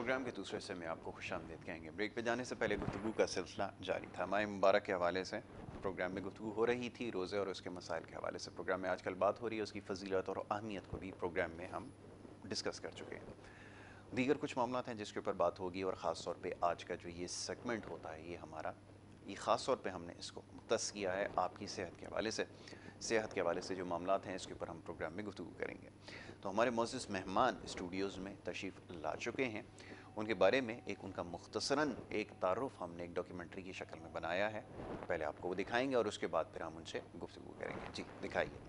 Programme के दूसरे हिस्से में आपको खुशामदीद कहेंगे। ब्रेक पे जाने से पहले गुफ्तगू का सिलसिला जारी था। माह मुबारक के हवाले से प्रोग्राम में गुफ्तगू हो रही थी, रोज़े और उसके मसाइल के हवाले से प्रोग्राम में आजकल बात हो रही है, उसकी फजीलत और अहमियत को भी प्रोग्राम में हम डिस्कस कर चुके हैं। दीगर कुछ मामला हैं जिसके ऊपर बात होगी, और ख़ास तौर पे आज का जो ये सेगमेंट होता है ये ख़ास तौर पे हमने इसको मुख्तस किया है आपकी सेहत के हवाले से। सेहत के हवाले से जो मामला हैं इसके ऊपर हम प्रोग्राम में गुफ्तगू करेंगे। तो हमारे मोअज़्ज़िज़ मेहमान स्टूडियोज़ में तशरीफ़ ला चुके हैं। उनके बारे में उनका मुख्तसरन एक तारुफ हमने एक डॉक्यूमेंट्री की शक्ल में बनाया है। पहले आपको वो दिखाएंगे और उसके बाद फिर हम उनसे गुफ्तगू करेंगे। जी दिखाइए।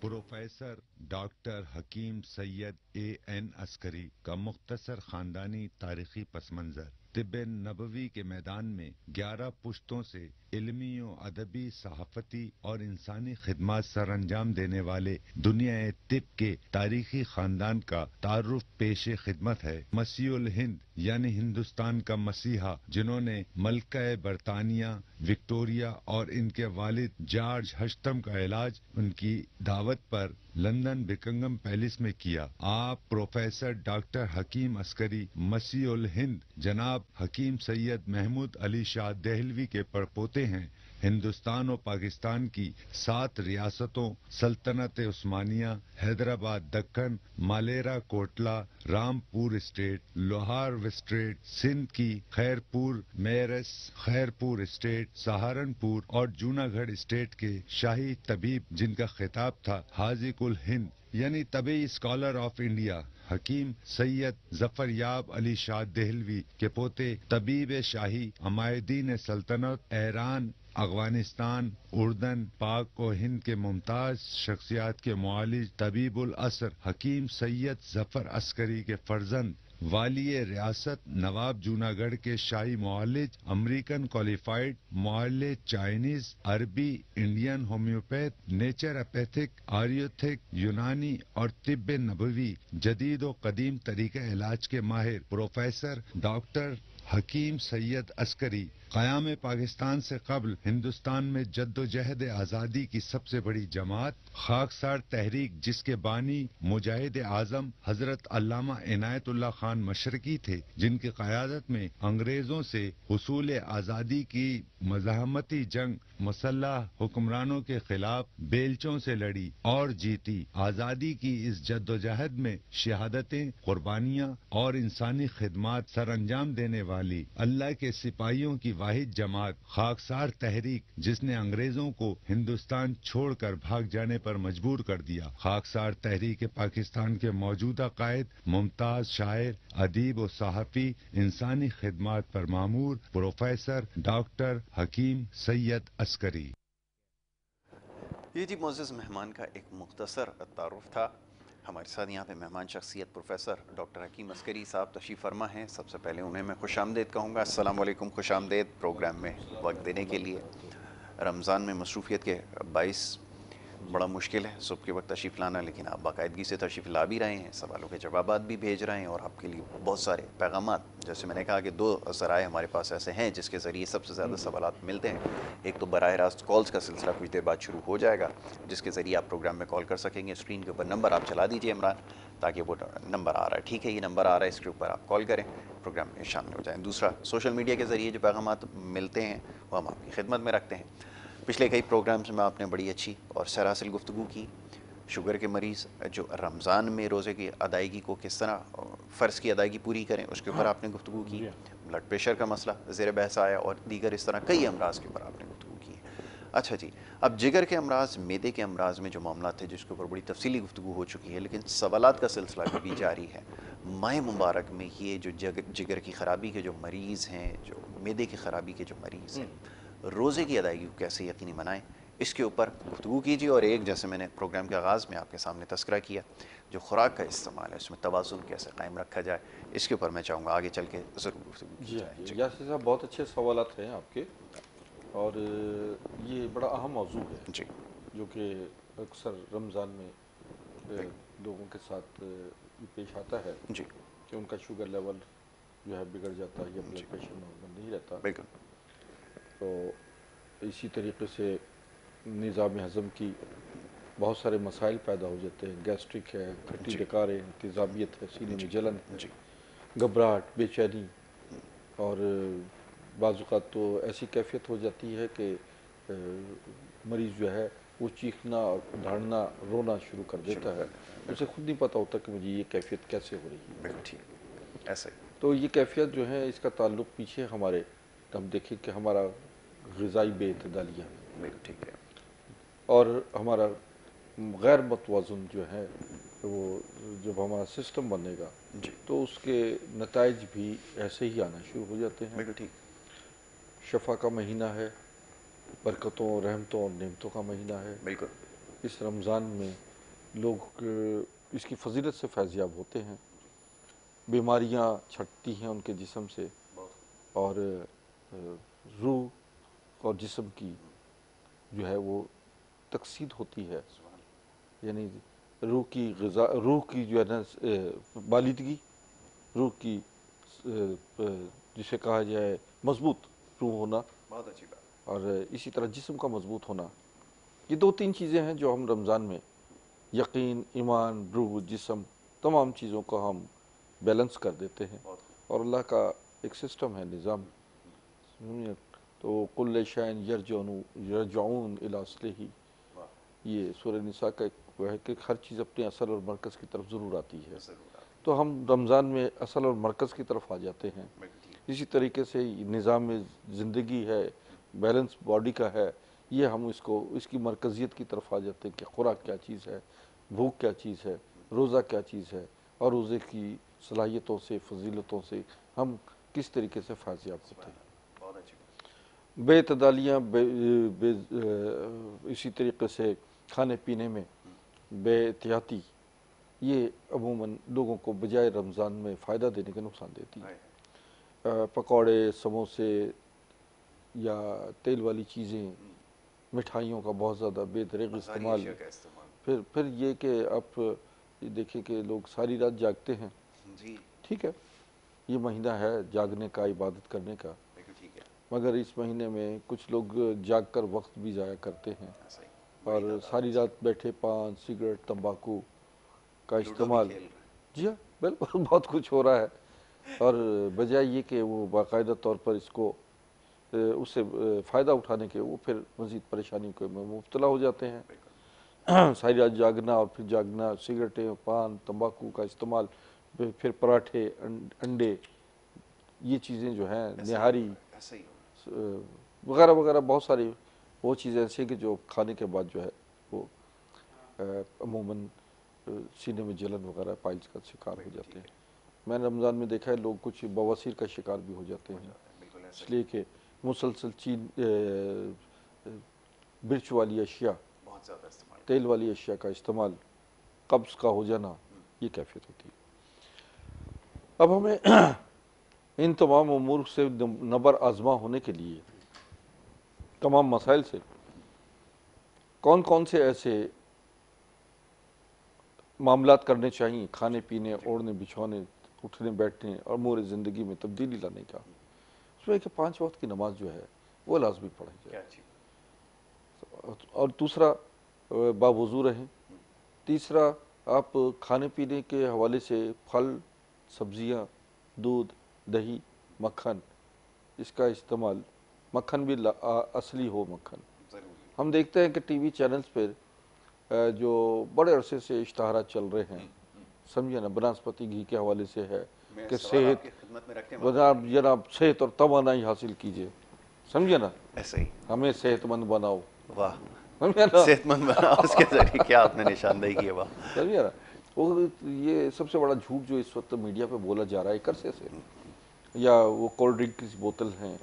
प्रोफेसर डॉक्टर हकीम सैयद A.N. अस्करी का मुख्तसर खानदानी तारीखी पस मंज़र। तिब्ब नबवी के मैदान में 11 पुश्तों से इल्मी और अदबी, सहाफ़ती और इंसानी खिदमत सर अंजाम देने वाले दुनिया तिब के तारीखी खानदान का तारुफ पेश खिदमत है। मसीहुल हिंद यानी हिंदुस्तान का मसीहा, जिन्होंने मलका बरतानिया विक्टोरिया और इनके वालिद जॉर्ज हश्तम का इलाज उनकी दावत पर लंदन बिकिंगम पैलेस में किया। आप प्रोफेसर डॉक्टर हकीम अस्करी मसीहुल हिंद जनाब हकीम सैयद महमूद अली शाह देहलवी के परपोते हैं। हिंदुस्तान और पाकिस्तान की 7 रियासतों सल्तनत उस्मानिया, हैदराबाद दक्कन, मालेरा कोटला, रामपुर स्टेट, लोहार स्टेट, सिंध की खैरपुर मेरस, खैरपुर स्टेट, सहारनपुर और जूनागढ़ स्टेट के शाही तबीब, जिनका खिताब था हाजिकुल हिंद यानी तबी स्कॉलर ऑफ इंडिया, हकीम सैयद जफरयाब अली शाह देहलवी के पोते तबीब शाही अमायदीन सल्तनत ईरान, अफगानिस्तान, उर्दन, पाक और हिंद के मुमताज शख्सियात के मुआलिज तबीबुल असर हकीम सैयद जफर अस्करी के फर्जंद वालिय रियासत नवाब जूनागढ़ के शाही मुआलिज, अमेरिकन क्वालिफाइड मुआलिज, चाइनीज, अरबी, इंडियन होम्योपैथ, नेचुरोपैथिक, आयुर्वेदिक, यूनानी और तिब्ब नबवी जदीद और कदीम तरीके इलाज के माहिर प्रोफेसर डॉक्टर हकीम सैयद अस्करी क़याम पाकिस्तान से कबल हिंदुस्तान में जद्दोजहद आज़ादी की सबसे बड़ी जमात खाकसार तहरीक, जिसके बानी मुजाहिद आज़म हजरत अल्लामा इनायतुल्लाह खान मशरकी थे, जिनकी क़यादत में अंग्रेजों से हुसूल आज़ादी की मज़ाहमती जंग मुसल्लह हुक्मरानों के खिलाफ बेलचों से लड़ी और जीती। आज़ादी की इस जद्दोजहद में शहादतें, कुर्बानियाँ और इंसानी खिदमत सर अंजाम देने वाली अल्लाह के सिपाहियों की वाहिद जमात खाकसार तहरीक, जिसने अंग्रेजों को हिंदुस्तान छोड़कर भाग जाने पर मजबूर कर दिया। खाकसार तहरीक पाकिस्तान के मौजूदा कायद, मुमताज शायर, अदीब और सहाफ़ी, इंसानी खिदमत पर मामूर प्रोफेसर डॉक्टर हकीम सैयद अस्करी। ये जी मोअज़्ज़िज़ मेहमान का एक मुख्तसर तारुफ था। हमारे साथ यहाँ पे मेहमान शख्सियत प्रोफेसर डॉक्टर हकीम अस्करी साहब तशरीफ़ फरमा हैं। सबसे पहले उन्हें मैं खुशामदीद कहूँगा। अस्सलाम वालेकुम, खुशामदीद प्रोग्राम में वक्त देने के लिए। रमज़ान में मसरूफ़ियत के बाइस बड़ा मुश्किल है सुबह के वक्त तशरीफ़ लाना, लेकिन आप बाकायदगी से तशरीफ़ ला भी रहे हैं, सवालों के जवाबात भी भेज रहे हैं और आपके लिए बहुत सारे पैगामात, जैसे मैंने कहा कि 2 ज़राए हमारे पास ऐसे हैं जिसके ज़रिए सबसे ज़्यादा सवालात मिलते हैं। एक तो बराह रास्त कॉल्स का सिलसिला कुछ देर बाद शुरू हो जाएगा, जिसके ज़रिए आप प्रोग्राम में कॉल कर सकेंगे। स्क्रीन के ऊपर नंबर आप चला दीजिए इमरान, ताकि वो नंबर आ रहा है, ठीक है, ये नंबर आ रहा है, इसके ऊपर आप कॉल करें, प्रोग्राम में शामिल हो जाएँ। दूसरा, सोशल मीडिया के ज़रिए जो पैगामात मिलते हैं वो हम आपकी खिदमत में रखते हैं। पिछले कई प्रोग्राम्स में आपने बड़ी अच्छी और सरासिल गुफ्तगू की। शुगर के मरीज़ जो रमज़ान में रोज़े की अदायगी को किस तरह फ़र्ज़ की अदायगी पूरी करें, उसके ऊपर आपने गुफ्तगू की। ब्लड प्रेशर का मसला ज़ेर बहस आया और दीगर इस तरह कई अमराज़ के ऊपर आपने गुफ्तगू की। अच्छा जी, अब जिगर के अमराज़, मैदे के अमराज़ में जो मामला थे जिसके ऊपर बड़ी तफसीली गुफ्तगू हो चुकी है, लेकिन सवालात का सिलसिला भी जारी है। माह मुबारक में ये जो जिगर की ख़राबी के जो मरीज़ हैं, जो मैदे की ख़राबी के जो मरीज़ हैं, रोज़े की अदायगी को कैसे यकीनी बनाएं, इसके ऊपर गुफ्तगू कीजिए। और एक, जैसे मैंने प्रोग्राम के आगाज़ में आपके सामने तस्करा किया, जो खुराक का इस्तेमाल है उसमें तवाज़ुन कैसे कायम रखा जाए, इसके ऊपर मैं चाहूँगा आगे चल के ज़रूर गुफ्तगू की जी हाँ, जाए। जी यासिर साहब बहुत अच्छे सवालात हैं आपके, और ये बड़ा अहम मौजू है जी जो कि अक्सर रमज़ान में लोगों के साथ ये पेश आता है जी कि उनका शुगर लेवल जो है बिगड़ जाता है या जी ब्लड प्रेशर नॉर्मल नहीं रहता। बिल्कुल। तो इसी तरीके से निज़ाम हज़म की बहुत सारे मसाइल पैदा हो जाते हैं। गैस्ट्रिक है, खट्टी जी डकार है, तेज़ाबियत है, सीने में जी जलन है, जी घबराहट, बेचैनी और बाज़ औक़ात तो ऐसी कैफ़ियत हो जाती है कि मरीज़ जो है वो चीखना, दहाड़ना, रोना शुरू कर देता है। उसे खुद नहीं पता होता कि मुझे ये कैफ़ियत कैसे हो रही है। बिल्कुल ठीक, ऐसे ही। तो ये कैफ़ियत जो है इसका ताल्लुक़ पीछे हमारे, हम देखें कि हमारा ग़िज़ाई बेइतदालियाँ बिल्कुल ठीक है। और हमारा गैर मतवाज़न जो है वो जब हमारा सिस्टम बनेगा जी, तो उसके नताइज भी ऐसे ही आना शुरू हो जाते हैं। बिल्कुल ठीक। शफ़ा का महीना है, बरकतों, रहमतों और नेमतों का महीना है। बिल्कुल इस रमज़ान में लोग इसकी फजीलत से फैज़याब होते हैं, बीमारियाँ छटती हैं उनके जिस्म से और रूह और जिस्म की जो है वो तकसीद होती है, यानी रूह की ग़िज़ा, रूह की जो है ना बालिदगी, रूह की जिसे कहा जाए मजबूत रूह होना बहुत अच्छी बात। और इसी तरह जिस्म का मजबूत होना, ये दो तीन चीज़ें हैं जो हम रमज़ान में यकीन, ईमान, रूह, जिस्म तमाम चीज़ों को हम बैलेंस कर देते हैं और अल्लाह का एक सिस्टम है, निज़ाम। समझिए, तो कुल्ल शैइन यरजऊन इला अस्लिही, ये सूरह निसा का एक वो है कि हर चीज़ अपने असल और मरकज़ की तरफ ज़रूर आती है। तो हम रमज़ान में असल और मरकज़ की तरफ आ जाते हैं। इसी तरीके से निज़ाम ज़िंदगी है, बैलेंस बॉडी का है, ये हम इसकी मरकज़ियत की तरफ आ जाते हैं कि खुराक क्या चीज़ है, भूख क्या चीज़ है, रोज़ा क्या चीज़ है और रोज़े की सलाहियतों से, फजीलतों से हम किस तरीके से फ़ायज़याब होते हैं। बहुत अच्छी बेतदालियाँ इसी तरीके से खाने पीने में बेहतियाती, ये अमूमन लोगों को बजाय रमज़ान में फ़ायदा देने के नुकसान देती है। पकौड़े, समोसे या तेल वाली चीज़ें, मिठाइयों का बहुत ज़्यादा बेदरीग इस्तेमाल, फिर ये कि आप ये देखें कि लोग सारी रात जागते हैं। जी, ठीक है, ये महीना है जागने का, इबादत करने का, मगर इस महीने में कुछ लोग जाग कर वक्त भी ज़ाया करते हैं और सारी रात बैठे पान, सिगरेट, तंबाकू का इस्तेमाल। जी हाँ, बिल्कुल बहुत कुछ हो रहा है और बजाय ये कि वो बाकायदा तौर पर इसको उससे फ़ायदा उठाने के, वो फिर मज़ीद परेशानी को में मुब्तला हो जाते हैं। सारी रात जागना और फिर जागना, सिगरेटें, पान, तंबाकू का इस्तेमाल, फिर पराठे, अंडे, ये चीज़ें जो हैं, निहारी वगैरह वगैरह, बहुत सारी वो चीज़ें ऐसी कि जो खाने के बाद जो है वो अमूमन सीने में जलन वगैरह, पाइल्स का शिकार हो जाते हैं। मैंने रमज़ान में देखा है लोग कुछ बवासीर का शिकार भी हो जाते हैं, इसलिए कि मुसलसल मिर्च वाली अशिया, तेल वाली अशिया का इस्तेमाल, कब्ज़ का हो जाना, ये कैफियत होती है। अब हमें इन तमाम उमूर से नबर आज़मा होने के लिए, तमाम मसाइल से कौन कौन से ऐसे मामलात करने चाहिए, खाने पीने, ओढ़ने बिछौने, उठने बैठने और अमूर ज़िंदगी में तब्दीली लाने का, उसमें कि 5 वक्त की नमाज जो है वो लाजमी पढ़ी जाए और दूसरा बावुज़ू रहें। तीसरा, आप खाने पीने के हवाले से फल, सब्ज़ियाँ, दूध, दही, मक्खन, इसका इस्तेमाल, मक्खन भी असली हो मक्खन। हम देखते हैं कि टीवी चैनल्स पर जो बड़े अरसे से इश्तहारात चल रहे हैं, समझिए ना, बनस्पति घी के हवाले से है कि सेहत, जनाब सेहत और तवानाई हासिल कीजिए, समझिए ना, ऐसे ही हमें सेहतमंद बनाओ। वाह, समझिए ना, सेहतमंद बनाओ, उसके जरिए क्या आपने निशानदेही की है, वाह। समझिए ना, वो ये सबसे बड़ा झूठ जो इस वक्त मीडिया पे बोला जा रहा है एक अरसे से, या वो कोल्ड ड्रिंक की बोतल हैं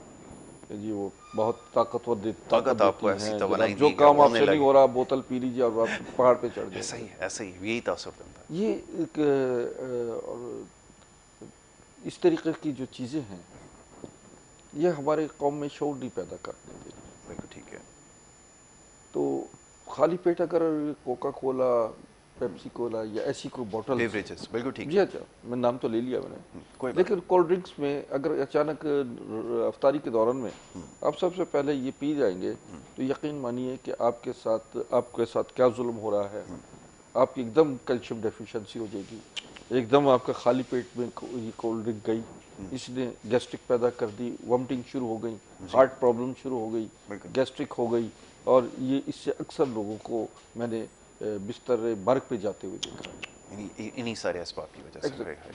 जी, वो बहुत ताकत आपको देती ऐसी हैं, तवानाई जो दी कि काम उड़ने आपसे नहीं लगे। हो रहा, बोतल पी लीजिए और आप पहाड़ पे चढ़ ऐसा जाएंगे। ही, ऐसे ही, यही तासुर देता है। ये एक और इस तरीके की जो चीज़ें हैं, ये हमारे कौम में शऊर नहीं पैदा करने देती। बिल्कुल ठीक है। तो खाली पेट अगर कोका कोला, पेप्सी कोला या ऐसी कोई बोतल, बेवरेजेस, बिल्कुल ठीक जी है। अच्छा, मैं नाम तो ले लिया मैंने, कोई बात लेकिन कोल्ड ड्रिंक्स में अगर अचानक अफ्तारी के दौरान में आप सबसे पहले ये पी जाएंगे तो यकीन मानिए कि आपके साथ क्या जुल्म हो रहा है, आपकी एकदम कैल्शियम डेफिशिएंसी हो जाएगी, एकदम आपका खाली पेट में ये कोल्ड ड्रिंक गई, इसने गैस्ट्रिक पैदा कर दी, वॉमिटिंग शुरू हो गई, हार्ट प्रॉब्लम शुरू हो गई, बिल्कुल। गैस्ट्रिक हो गई, और ये इससे अक्सर लोगों को मैंने बिस्तर मर्ग पे जाते हुए देखा है। इन्हीं सारे असबाब की वजह से। Exactly. है।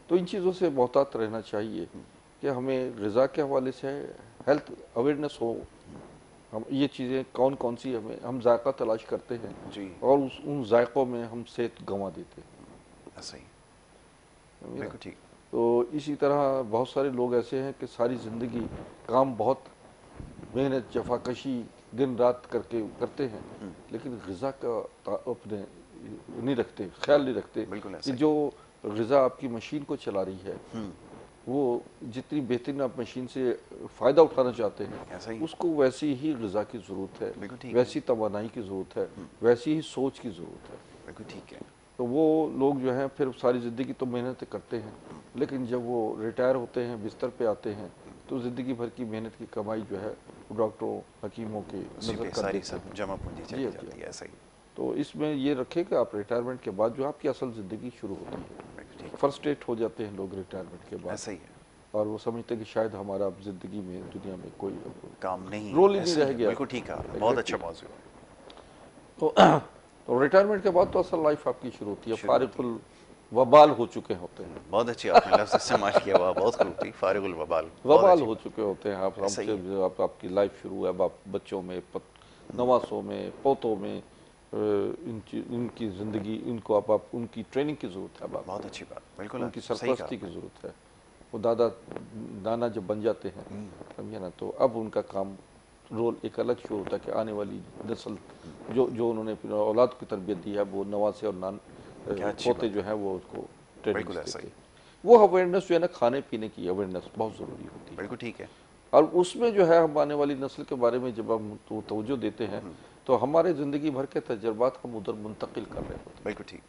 तो इन चीज़ों से मोहतात रहना चाहिए कि हमें ग़िज़ा के हवाले से हेल्थ अवेयरनेस हो, हम ये चीज़ें कौन कौन सी हमें हम जायका तलाश करते हैं जी। और उन जायकों में हम सेहत गंवा देते हैं। सही, समझे ना? बिल्कुल ठीक। तो इसी तरह बहुत सारे लोग ऐसे हैं कि सारी ज़िंदगी काम बहुत मेहनत जफाकशी दिन रात करके करते हैं, लेकिन ग़िज़ा का अपने नहीं रखते, ख्याल नहीं रखते बिल्कुल कि ऐसा ही। जो ग़िज़ा आपकी मशीन को चला रही है वो जितनी बेहतरीन आप मशीन से फ़ायदा उठाना चाहते ऐसा हैं, ही। उसको वैसी ही ग़िज़ा की ज़रूरत बिल्कुल है, ठीक है। वैसी तवानाई की ज़रूरत है, वैसी ही सोच की ज़रूरत है। बिल्कुल ठीक है। तो वो लोग जो हैं फिर सारी ज़िंदगी तो मेहनत करते हैं, लेकिन जब वो रिटायर होते हैं, बिस्तर पे आते हैं, तो ज़िंदगी भर की मेहनत की कमाई जो है वो डॉक्टरों हकीमों के उसी नज़र पे कर सारी देते सब हैं। जमा पूंजी जी चली हाँ, जी जाती हाँ। है। ऐसा ही। तो इसमें ये रखें कि आप रिटायरमेंट के बाद जो आपकी असल ज़िंदगी शुरू होती है, बिल्कुल ठीक। फ्रस्ट्रेट हो जाते हैं लोग रिटायरमेंट के बाद, ऐसा ही है। और वो समझते हैं कि शायद हमारा अब ज़िंदगी में दुनिया में कोई अब काम नहीं रोल है। ही नहीं ऐसा ही रह है। गया। बिल्कुल ठीक है। बहुत अच्छा एग्जैक्टली। मौजूद है। तो रिटायरमेंट के बाद तो असल लाइफ आपकी शुरू होती है, शुरू होती है। फारिकुल वबाल हो चुके होते हैं। बहुत अच्छी आपने लफ्ज़ इस्तेमाल किया हुआ, बहुत खूब थी। फारिगुल वबाल, बहुत वबाल अच्छी हो बात। चुके होते हैं आप, ऐसा ही हमसे है। आपकी लाइफ शुरू है, अब आप बच्चों में नवासों में पोतों में इनकी ज़िंदगी, इनको आप उनकी ट्रेनिंग की ज़रूरत है, अब बहुत आपको अच्छी बात। बिल्कुल उनकी सही कहा सरपरस्ती की आपने। ज़रूरत है। वो दादा नाना जब बन जाते हैं, समझे ना, तो अब उनका काम रोल एक अलग शुरू होता है कि आने वाली नस्ल जो जो उन्होंने अपनी औलाद की तरबियत दी है, वो नवासे और क्या अच्छी पोते बात जो है। हैं वो उसको ट्रेनिंग्स बिल्कुल ऐसा देते ही। हैं। वो अवेयरनेस जो है ना, खाने पीने की अवेयरनेस बहुत ज़रूरी होती है, बिल्कुल ठीक है। और उसमें जो है हम आने वाली नस्ल के बारे में जब हम तो तवज्जो देते हैं, तो हमारे ज़िंदगी भर के तजर्बात हम उधर मुंतकिल कर रहे होते हैं। बिल्कुल ठीक।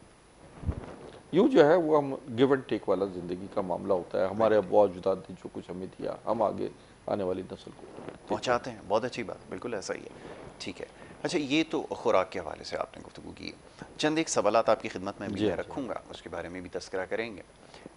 यूँ जो है वो हम गिव एंड टेक वाला ज़िंदगी का मामला होता है, हमारे बिल्कुल ठीक। अब्बा अजदाद ने जो कुछ हमें दिया, हम आगे आने वाली नस्ल को देते हैं। पहुँचाते हैं। बहुत अच्छी बात। बिल्कुल ऐसा ही है। ठीक है। अच्छा, ये तो खुराक के हवाले से आपने गुफ्तगू की है। चंद एक सवालात आपकी खिदमत में भी जी मैं हाँ, जी हाँ। रखूँगा, उसके बारे में भी तज़किरा करेंगे।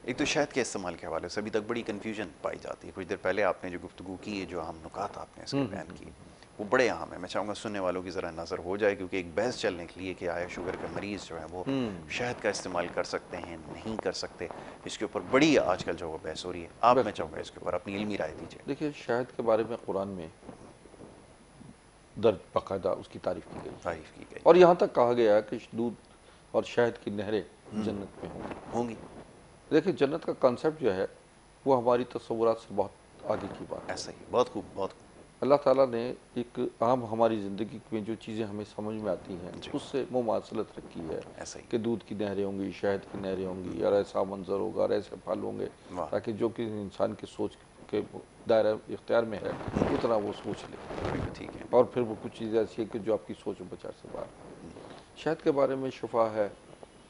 एक तो शहद के इस्तेमाल के हवाले से अभी तक बड़ी कन्फ्यूजन पाई जाती है। कुछ देर पहले आपने जो गुफ्तगू की है, जो अहम नुकात आपने इसके बयान किए, वो बड़े अहम है। मैं चाहूँगा सुनने वालों की ज़रा नज़र हो जाए, क्योंकि एक बहस चलने के लिए कि आया शुगर के मरीज़ जो हैं वो शहद का इस्तेमाल कर सकते हैं, नहीं कर सकते, इसके ऊपर बड़ी आजकल जो वो बहस हो रही है। आप, मैं बिल्कुल चाहूँगा इसके बिल्कुल। ऊपर अपनी इल्मी राय दीजिए। देखिए, शहद के बारे में कुरान में दर्ज बाकायदा उसकी तारीफ की गई है, तारीफ़ की गई और यहाँ तक कहा गया है कि दूध और शहद की नहरें जन्नत में होंगी। होंगी। देखिए, जन्नत का कॉन्सेप्ट जो है वो हमारी तस्वुरात से बहुत आगे की बात है। ऐसा ही। बहुत खूब, बहुत खूब। अल्लाह ताला ने एक आम हमारी ज़िंदगी में जो चीज़ें हमें समझ में आती हैं जी। उससे मुमासलत रखी है ऐसा ही। कि दूध की नहरें होंगी, शहद की नहरें होंगी, और ऐसा मंजर होगा और ऐसे फल होंगे, वाह। ताकि जो कि इंसान की सोच के दायरा इख्तियार में है उतना वो सोच ले, बिल्कुल ठीक है। और फिर वो कुछ चीज़ें ऐसी है कि जो आपकी सोच बचार से बाहर है। शहद के बारे में शफा है,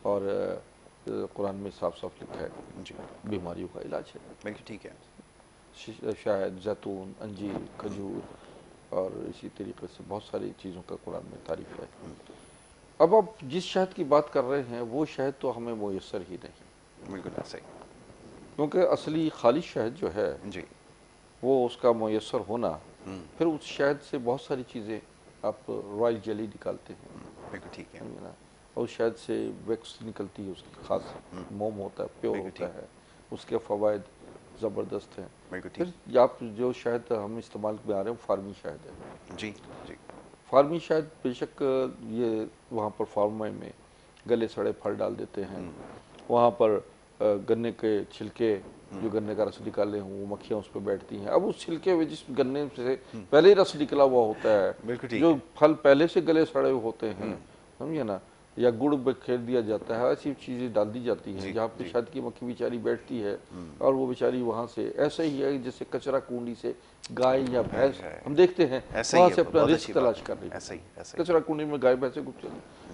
और कुरान में साफ साफ लिखा है जी। बीमारियों का इलाज है। बिल्कुल ठीक है। शायद जैतून, अंजीर, खजूर, और इसी तरीके से बहुत सारी चीज़ों का कुरान में तारीफ है। अब आप जिस शहद की बात कर रहे हैं वो शहद तो हमें मुयसर ही नहीं, बिल्कुल ऐसा ही। क्योंकि असली खालिश शहद जो है जी। वो उसका मुयसर होना, फिर उस शहद से बहुत सारी चीज़ें, आप रॉयल जेली निकालते हैं, बिल्कुल ठीक है। समझे ना, और शायद से वैक्स निकलती है, उसकी खास मोम होता है, प्योर बिल्कुल होता ठीक। है, उसके फ़वाइद ज़बरदस्त हैं। बिल्कुल ठीक। फिर आप जो शहद हम इस्तेमाल में आ रहे हैं वो फार्मी शहद है। जी। जी। फार्मी शहद बेशक ये वहाँ पर फार्म में गले सड़े फल डाल देते हैं, वहाँ पर गन्ने के छिलके, जो गन्ने का रस निकाले हों, वो मक्खियाँ उस पर बैठती हैं। अब उस छिलके में जिस गन्ने से पहले ही रस निकला हुआ होता है, बिल्कुल ठीक जो है। फल पहले से गले सड़े हुए होते हैं, समझे ना, या गुड़ बिखेर दिया जाता है, ऐसी चीज़ें डाल दी जाती हैं जी। जहाँ पे जी। शहद की मक्खी बेचारी बैठती है, और वो बेचारी वहाँ से ऐसे ही है जैसे कचरा कुंडी से गाय या भैंस है। हम देखते हैं ऐसा ही वहाँ है। से अपना बहुत रिस्क अच्छी बात तलाश है। कर रही ऐसा ही। है। ऐसा ही। कचरा कुंडी में गाय भैंसे कुछ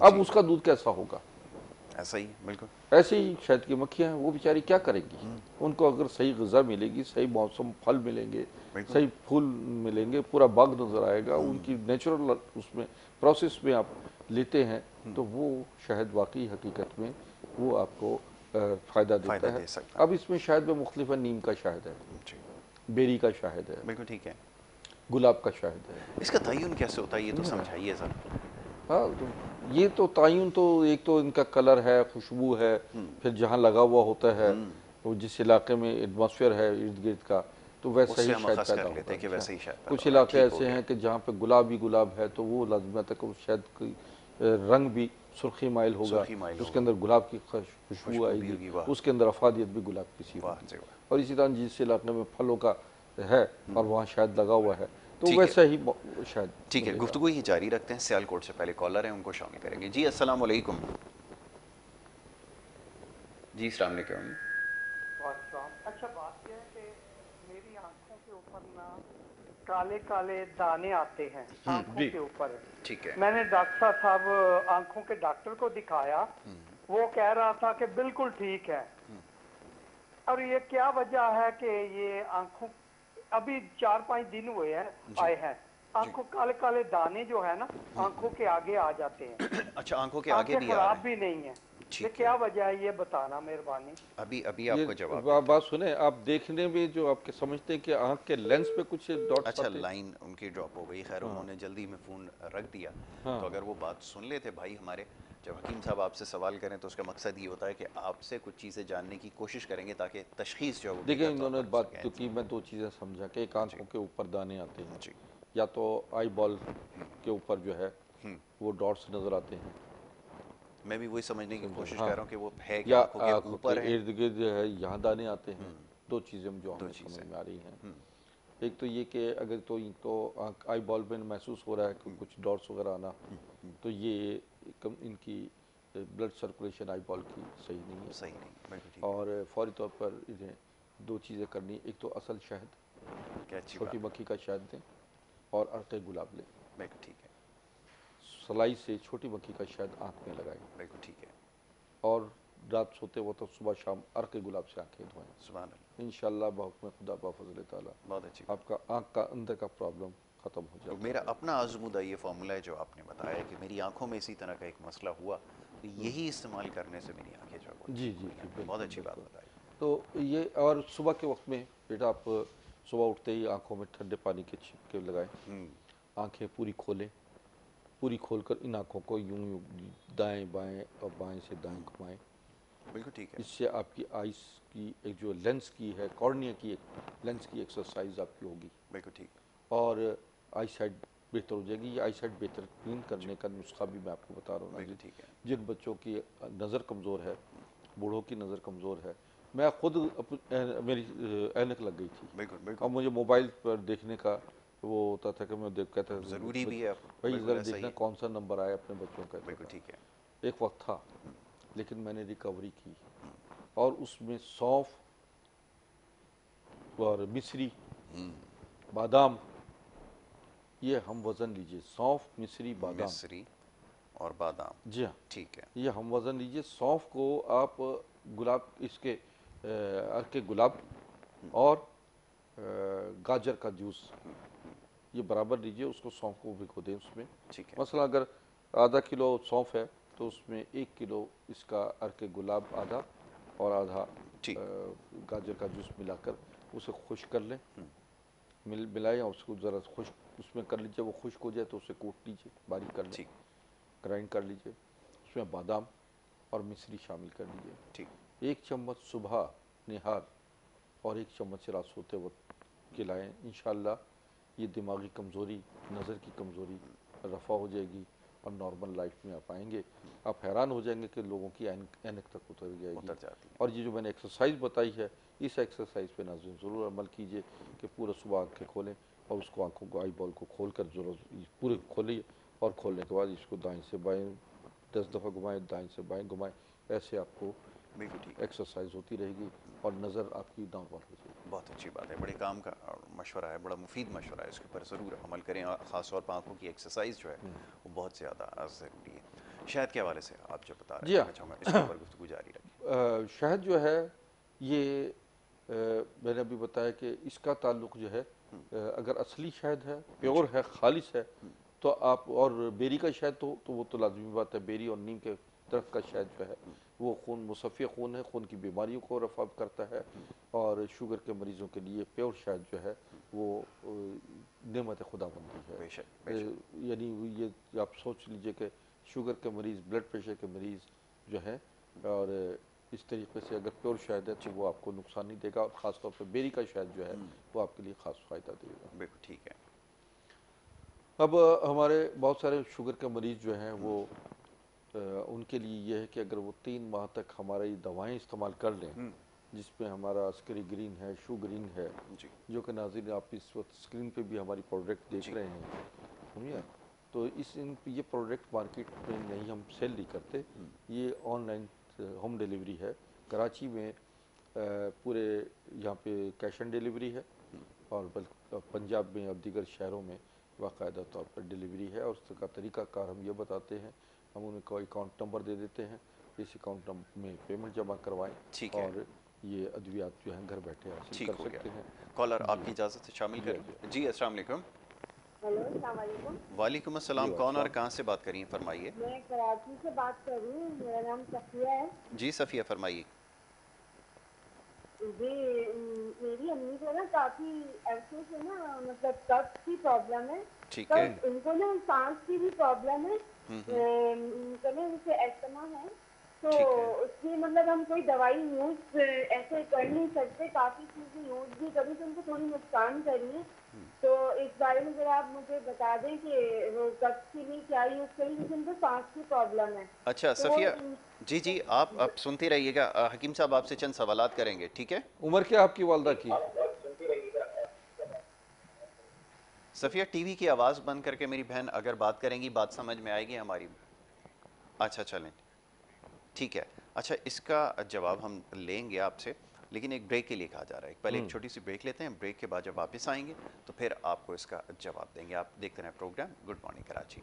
अब जी। उसका दूध कैसा होगा? ऐसा ही। बिल्कुल। ऐसे ही शहद की मक्खियाँ हैं, वो बेचारी क्या करेंगी? उनको अगर सही ग़िज़ा मिलेगी, सही मौसम फल मिलेंगे, बिल्कुल। सही फूल मिलेंगे, पूरा बाग नज़र आएगा, उनकी नेचुरल उसमें प्रोसेस में आप लेते हैं, तो वो शहद वाकई हकीकत में वो आपको फ़ायदा देता फ़ायदा है। दे सकता है। अब इसमें शहद में मुख्तलिफ है, नीम का शहद है, जी, बेरी का शहद है, बिल्कुल ठीक है। गुलाब का शहद है। इसका तयन कैसे होता है, ये तो हाँ, समझाइए ज़रा। हाँ, तो ये तो तायुन तो एक तो इनका कलर है, खुशबू है, फिर जहाँ लगा हुआ होता है, वो जिस इलाके में एटमॉस्फेयर है इर्द गिर्द का, तो वैसा उससे ही हम शायद अख़ज़ पैदा कर लेते होगा। हैं कि अच्छा, वैसे ही शायद पैदा कुछ हो रहा है, इलाके ठीक हो ऐसे गया। हैं कि जहाँ पे गुलाब ही गुलाब है, तो वो लाजमत है कि उस शहद की रंग भी सुर्खी माइल होगा, सुर्खी माइल उसके होगा, अंदर गुलाब की खुशबू खुशबू भी आएगी, होगी, वाह उसके अंदर अफादियत भी गुलाब की सी वाह होगी। जी वाह। और इसी तरह जिस इलाके में फलों का है और वहाँ शायद लगा हुआ है, तो ठीक है, वैसा ही शायद ठीक है, मिलेगा। गुफ्तगू ही जारी रखते हैं। सियालकोट से पहले कॉलर हैं, उनको शामिल करेंगे। जी अस्सलाम वालेकुम। जी अस्सलाम वालेकुम। अच्छा, बात यह है कि मेरी आंखों के ऊपर ना काले काले दाने आते हैं, आंखों जी, के ऊपर। ठीक है। मैंने डॉक्टर साहब आंखों के डॉक्टर को दिखाया, वो कह रहा था कि बिल्कुल ठीक है। और ये क्या वजह है कि ये आंखों, अभी 4-5 दिन हुए हैं जी आए हैं, जी। आंखों काले काले दाने जो है ना आंखों के आगे आ जाते हैं। अच्छा, आंखों के आगे आंखें भी आ रहे खराब हैं। भी नहीं है, ये ठीक है, क्या वजह है ये बताना मेहरबानी। अभी अभी ये आपको जवाब देते बात हैं। सुने, आप देखने में जो आपके समझते हैं कि आंख के लेंस पे कुछ डॉट्स अच्छा, आते हैं। लाइन उनकी ड्रॉप हो गई, खैर हाँ, उन्होंने जल्दी में फ़ोन रख दिया। हाँ, तो अगर वो बात सुन लेते भाई हमारे, जब हकीम साहब आपसे सवाल करें तो उसका मकसद ये होता है कि आपसे कुछ चीज़ें जानने की कोशिश करेंगे ताकि तशखीस जो है वो देखिए बेहतर तौर इन्होंने पर हो बात जो सके। की, मैं दो चीज़ें समझा कि एक जी आंखों के ऊपर दाने आते हैं, जी। या तो आई बॉल के ऊपर जो है हम्म, वो डॉट्स नज़र आते हैं, मैं भी वही समझने की समझे, कोशिश कर हाँ, रहा हूँ कि वो है कि या आंखों के आंखों के ऊपर है। इर्द गिर्द जो है यहाँ दाने आते हैं। दो चीज़ें जो दो हमें समझ चीज़ें। में आ रही हैं, एक तो ये कि अगर तो आँख आई बॉल में महसूस हो रहा है कि कुछ डॉट्स वगैरह आना, तो ये इनकी ब्लड सर्कुलेशन आई बॉल की सही नहीं है। सही नहीं, बिल्कुल ठीक है। और फौरी तौर पर इन्हें दो चीज़ें करनी, एक तो असल शहद, क्या अच्छी छोटी बात मक्खी का शहद दें, और अर्क गुलाब लें, है, बिल्कुल ठीक है, सलाई से छोटी मक्खी का शहद आँख में लगाएं, बिल्कुल ठीक है। और रात सोते वक्त तो सुबह शाम अर्क गुलाब से आँखें धोएं। सुभान अल्लाह, इंशाअल्लाह बहुक्म खुदा बफज़ल ताला बहुत अच्छी बात। आपका आँख का अंदर का प्रॉब्लम ख़त्म हो तो जाता मेरा है। अपना आजमूदा ये फार्मूला है जो आपने बताया कि मेरी आंखों में इसी तरह का एक मसला हुआ, तो यही इस्तेमाल करने से मेरी आंखें जो है वो जी, ठीक जी, हो जी, गई। बहुत बिल्कुल, अच्छी बात बिल्कुल। बताई। तो ये, और सुबह के वक्त में बेटा आप सुबह उठते ही आँखों में ठंडे पानी के छिपके लगाएं, आँखें पूरी खोलें, पूरी खोलकर इन आँखों को यूं यूं दाएं बाएं और बाएं से दाएं घुमाएं। बिल्कुल ठीक है, इससे आपकी आइस की एक जो लेंस की है, कॉर्निया की एक लेंस की एक्सरसाइज आपकी होगी, बिल्कुल ठीक। और आई साइड बेहतर हो जाएगी। ये आई साइड बेहतरीन करने का नुस्खा भी मैं आपको बता रहा हूँ बिल्कुल नाज़रीन। ठीक है। जिन बच्चों की नज़र कमज़ोर है, बूढ़ों की नज़र कमज़ोर है, मैं खुद मेरी ऐनक लग गई थी, बिल्कुल और बिल्कुल। मुझे मोबाइल पर देखने का वो होता था कि मैं देख कहता था ज़रूरी भी है, भाई बिल्कुल ज़रा ऐसा ही देखना है। कौन सा नंबर आया अपने बच्चों का, कहता बिल्कुल था। ठीक है। एक वक्त था, लेकिन मैंने रिकवरी की, और उसमें सौंफ और मिश्री, बादाम, ये हम वज़न लीजिए, सौंफ मिश्री बादाम, मिस्री और बादाम, जी हाँ, ठीक है। ये हम वज़न लीजिए। सौंफ को आप गुलाब इसके अर्के गुलाब और गाजर का जूस ये बराबर लीजिए, उसको सौंफ को भिगो दें उसमें। ठीक है। मसला अगर आधा किलो सौंफ है तो उसमें 1 किलो इसका अर्के गुलाब आधा, और आधा ठीक। गाजर का जूस मिलाकर उसे खुश्क कर लें, मिलाएं, और उसको ज़रा खुश्क उसमें कर लीजिए। वो खुश्क हो जाए तो उसे कूट लीजिए, बारीक कर लें, ठीक। ग्राइंड कर लीजिए। उसमें बादाम और मिश्री शामिल कर लीजिए। ठीक। 1 चम्मच सुबह निहार और 1 चम्मच रात सोते वक्त खिलाएँ। इंशाअल्लाह ये दिमागी कमज़ोरी, नज़र की कमज़ोरी रफ़ा हो जाएगी, और नॉर्मल लाइफ में आप आएंगे। आप हैरान हो जाएंगे कि लोगों की ऐनक तक उतर जाएगी। उतर जाती है। और ये जो मैंने एक्सरसाइज बताई है, इस एक्सरसाइज पे नाज़रीन ज़रूर अमल कीजिए कि पूरा सुबह आँखें खोलें, और उसको आँखों को आई बॉल को खोल कर ज़रूर पूरे खोलिए, और खोलने के बाद इसको दाएं से बाएं 10 दफ़ा घुमाएं, दाएं से बाएं घुमाएं। ऐसे आपको बिल्कुल ठीक। एक्सरसाइज होती रहेगी और नज़र आपकी नॉर्मल हो जाएगी। बहुत अच्छी बात है, बड़े काम का मशवरा है, बड़ा मुफीद मशवरा है, इसके ऊपर ज़रूर अमल करें। और ख़ास तौर पर आँखों की एक्सरसाइज जो है वो बहुत ज़्यादा ज़रूरी है। शहद के हवाले से आप जो बता रहे जी थे, हाँ, मैं चाहूँगा इसके ऊपर गुफ्तगू जारी रखें। शहद जो है ये मैंने अभी बताया कि इसका ताल्लुक जो है अगर असली शहद है, प्योर है, खालिस है, तो आप, और बेरी का शहद तो वो तो लाजमी बात है, बेरी और नीम के दरख्त का शहद जो है वो खून मुसफ़्फ़ी खून है, खून की बीमारियों को रफ़ा करता है, और शुगर के मरीज़ों के लिए प्योर शहद जो है वो नेमत खुदाबंदी है। बेशक बेशक। यानी ये आप सोच लीजिए कि शुगर के मरीज़, ब्लड प्रेशर के मरीज़ जो है, और इस तरीके से अगर प्योर शहद है तो वो आपको नुकसान नहीं देगा, और ख़ासतौर पर बेरी का शहद जो है वो आपके लिए ख़ास फ़ायदा देगा। बिल्कुल ठीक है। अब हमारे बहुत सारे शुगर के मरीज़ जो हैं वो उनके लिए ये है कि अगर वो 3 माह तक हमारी दवाएं इस्तेमाल कर लें, जिसमें हमारा अस्करी ग्रीन है, शू ग्रीन है, जी जो कि नाज़रीन आप इस वक्त स्क्रीन पे भी हमारी प्रोडक्ट देख रहे हैं, समझिए। तो ये प्रोडक्ट मार्केट में नहीं, हम सेल नहीं करते, ये ऑनलाइन होम डिलीवरी है। कराची में पूरे यहाँ पे कैश ऑन डिलीवरी है, और पंजाब में और दीगर शहरों में बाकायदा तौर पर डिलीवरी है, और उसका तरीक़ाकार हम ये बताते हैं। हम उनको अकाउंट नंबर दे देते हैं, इस अकाउंट नंबर में पेमेंट जमा करवाएं, ठीक है। और ये अद्वियात जो हैं घर बैठे हासिल ठीक कर हो सकते गया। हैं। कॉलर जी आपकी इजाज़त से शामिल जी करें। जी अस्सलाम वालेकुम। हेलो, अस्सलाम वालेकुम। वालेकुम जी अस्सलाम। कौन और वालेकुम। कहाँ से बात करिए, फरमाइए। मैं कराची से बात कर रही हूँ, मेरा नाम सफिया है। जी सफ़िया फरमाइए। जी, मेरी अम्मी को ना काफी अरसे से ना मतलब कफ की प्रॉब्लम है। ठीक है। कफ, उनको ना सांस की भी प्रॉब्लम है, कभी उनसे एस्थमा है। तो ठीक है। उसकी मतलब हम कोई दवाई यूज ऐसे कर नहीं सकते, काफी चीजें यूज भी करी तो उनको थोड़ी नुकसान करी है। तो इस बारे में जरा आप मुझे बता दें कि वो कफ के लिए क्या यूज करें, क्योंकि उनको सांस की प्रॉब्लम है। अच्छा तो वो सफ़िया, जी जी आप सुनते रहिएगा। हकीम साहब आपसे चंद सवालात करेंगे, ठीक है। उम्र क्या आपकी वालदा की? सफ़िया टीवी की आवाज़ बंद करके मेरी बहन अगर बात करेंगी बात समझ में आएगी हमारी। अच्छा चलें, ठीक है। अच्छा इसका जवाब हम लेंगे आपसे, लेकिन एक ब्रेक के लिए कहा जा रहा है। पहले एक छोटी सी ब्रेक लेते हैं, ब्रेक के बाद जब वापस आएंगे तो फिर आपको इसका जवाब देंगे। आप देखते रहें program good morning Karachi.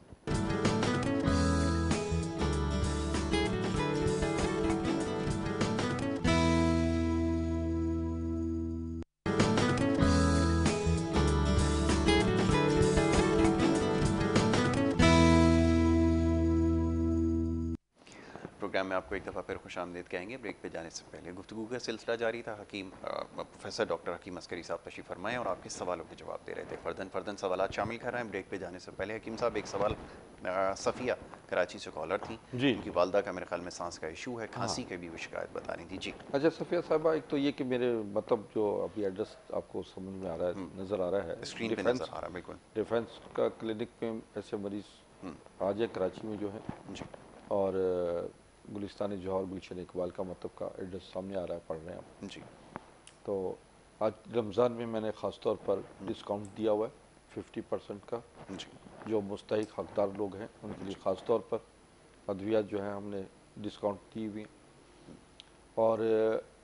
Program में आपको एक दफ़ा फिर खुशामदीद कहेंगे। ब्रेक पे जाने से पहले गुफ्तगू का सिलसिला जारी था। प्रोफेसर डॉक्टर हकीम अस्करी साहब तशरीफ़ फरमाएं और आपके सवालों के जवाब दे रहे थे। फ़र्दन सवाल शामिल कर रहे हैं। ब्रेक पे जाने से पहले हकीम साहब एक सवाल, सफ़िया कराची से कॉलर थी, जी उनकी वालदा का मेरे ख्याल में सांस का इशू है, खांसी हाँ। के भी वो शिकायत बता रही थी। जी अच्छा सफ़िया साहबा, एक तो ये कि मेरे मतलब जो अभी एड्रेस आपको समझ में आ रहा है, नज़र आ रहा है, स्क्रीन पे नज़र आ रहा है बिल्कुल। डिफेंस का क्लिनिक में ऐसे मरीज़ आ जाए कराची में जो है, जी और गुलिस्तान जौहर गुलशन इकबाल का मतलब का एड्रेस सामने आ रहा है, पढ़ रहे हैं आप। जी तो आज रमज़ान में मैंने ख़ास तौर पर डिस्काउंट दिया हुआ है 50% का, जी जो मुस्तहिक हकदार लोग हैं उनके लिए ख़ास तौर पर अद्वियात जो है हमने डिस्काउंट दी हुई। और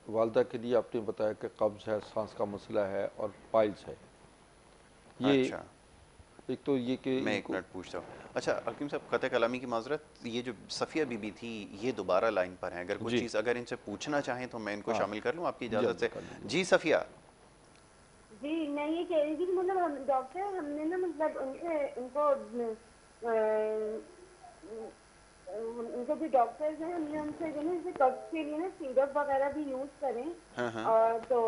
वालदा के लिए आपने बताया कि कब्ज़ है, सांस का मसला है और पाइल्स है। ये अच्छा एक तो ये कि मैं एक मिनट पूछता हूँ। अच्छा हकीम साहब, क़तः कलामी की माजरत, ये जो सफ़िया बीबी थी ये दोबारा लाइन पर हैं। अगर कुछ जी चीज़ अगर इनसे पूछना चाहें तो मैं इनको हाँ शामिल कर लूँ आपकी जी इजाज़त जी से। कर लीजिए। जी सफ़िया। जी, मैं ये कह रही थी कि मतलब हम डॉक्टर, हमने ना मतलब उनको भी डॉक्टर्स हैं, हमने उनसे जो है जैसे कब्ज के लिए ना सिरप वगैरह भी यूज करें, हाँ हाँ और तो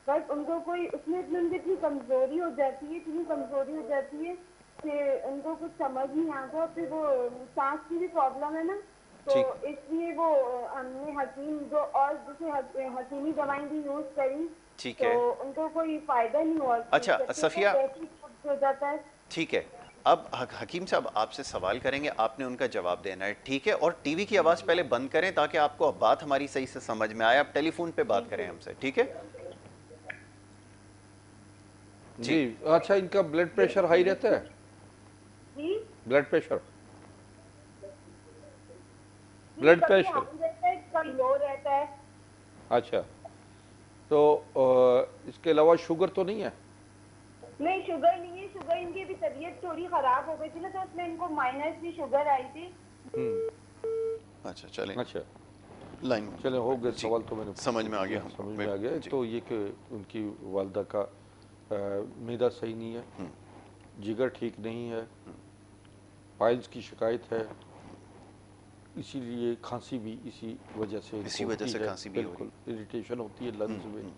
बस उनको कोई उसमें इतनी कमजोरी हो जाती है, इतनी कमजोरी हो जाती है कि उनको कुछ समझ नहीं आता। फिर वो सांस की भी प्रॉब्लम है ना, तो ठीक इसलिए वो हमने हकीम जो और जैसे हकीमी दवाएं भी यूज करी, ठीक तो है। उनको कोई फायदा नहीं हुआ। अच्छा सफ़िया, वैसे ही कुछ हो जाता है। ठीक है। अब हकीम साहब आपसे सवाल करेंगे, आपने उनका जवाब देना है, ठीक है। और टीवी की आवाज़ पहले बंद करें ताकि आपको अब बात हमारी सही से समझ में आए। आप टेलीफोन पे जी बात करें जी हमसे, ठीक है जी। जी। अच्छा, इनका ब्लड प्रेशर हाई रहता है? जी ब्लड प्रेशर जी, ब्लड कभी प्रेशर हाई रहता है, कभी लो रहता है। अच्छा, तो इसके अलावा शुगर तो नहीं है? नहीं, शुगर नहीं है। शुगर, इनकी भी तबीयत थोड़ी खराब हो गई थी ना, तो उसमें इनको माइनस की शुगर आई थी। अच्छा चलें, अच्छा, लाइन चले हो गए जी, सवाल तो मैंने समझ में आ पूछ गया लिया, हमको समझ में आ बिल्कुल। गया। एक जी तो ये कि उनकी वालदा का मैदा सही नहीं है, जिगर ठीक नहीं है, पाइल्स की शिकायत है, इसीलिए खांसी भी इसी वजह से इसी इनको वजह होती से है, खांसी भी हो रही बिल्कुल इरिटेशन होती है लंग्स में।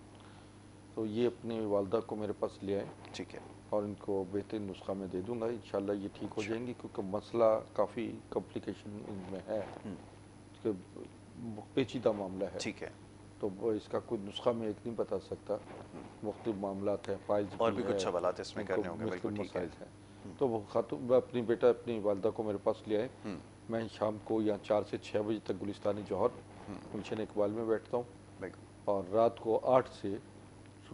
तो ये अपने वालदा को मेरे पास ले आए ठीक है। और इनको बेहतरीन नुस्खा मैं दे दूंगा, इंशाल्लाह ये ठीक हो जाएंगी, क्योंकि मसला काफ़ी कॉम्प्लिकेशन इनमें है, इसके पेचीदा मामला है। ठीक है। तो वो इसका कोई नुस्खा मैं एक नहीं बता सकता, मुख्तलिफ मामलात हैं, फाइल्स और भी भी कुछ है, सवालात इसमें इनको करने होंगे, बिल्कुल मुख्तलिफ ठीक है। मसाइल हैं। तो वो खातून अपनी बेटा अपनी वालदा को मेरे पास ले आए, मैं शाम को यहाँ 4 से 6 बजे तक गुलिस्तानी जौहर गुलशन इकबाल में बैठता हूँ, बिल्कुल और रात को 8 से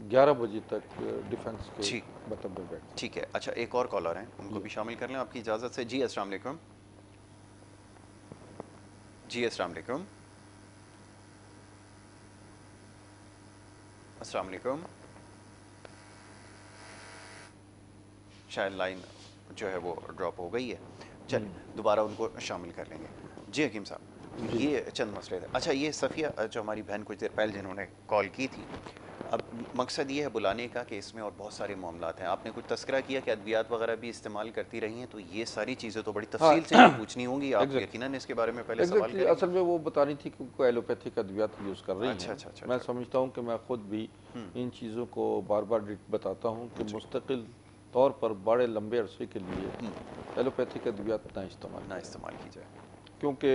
11 बजे तक डिफेंस के ठीक। बटन पे बैठता ठीक है। अच्छा, एक और कॉलर हैं, उनको भी शामिल कर लें आपकी इजाज़त से। जी अस्सलाम वालेकुम। जी अस्सलाम वालेकुम। अस्सलाम वालेकुम। शायद लाइन जो है वो ड्रॉप हो गई है, चलिए दोबारा उनको शामिल कर लेंगे। जी हकीम साहब, ये चंद मसले थे। अच्छा, ये सफ़िया जो हमारी बहन कुछ देर पहले जिन्होंने कॉल की थी, अब मकसद ये है बुलाने का कि इसमें और बहुत सारे मामलात हैं। आपने कुछ तस्करा किया कि अद्वियात वगैरह भी इस्तेमाल करती रही हैं, तो ये सारी चीज़ें तो बड़ी तफसील से पूछनी होंगी, आप यकीनन इसके बारे में पहले सवाल करेंगे। असल में वो बता रही थी कि कोई एलोपैथिक अद्वियात यूज़ कर रही हैं। अच्छा, मैं समझता हूँ कि मैं खुद भी इन चीज़ों को बार बार बताता हूँ कि मुस्तकिल तौर पर बड़े लंबे अरसे के लिए एलोपैथिक अद्वियात ना इस्तेमाल की जाए, क्योंकि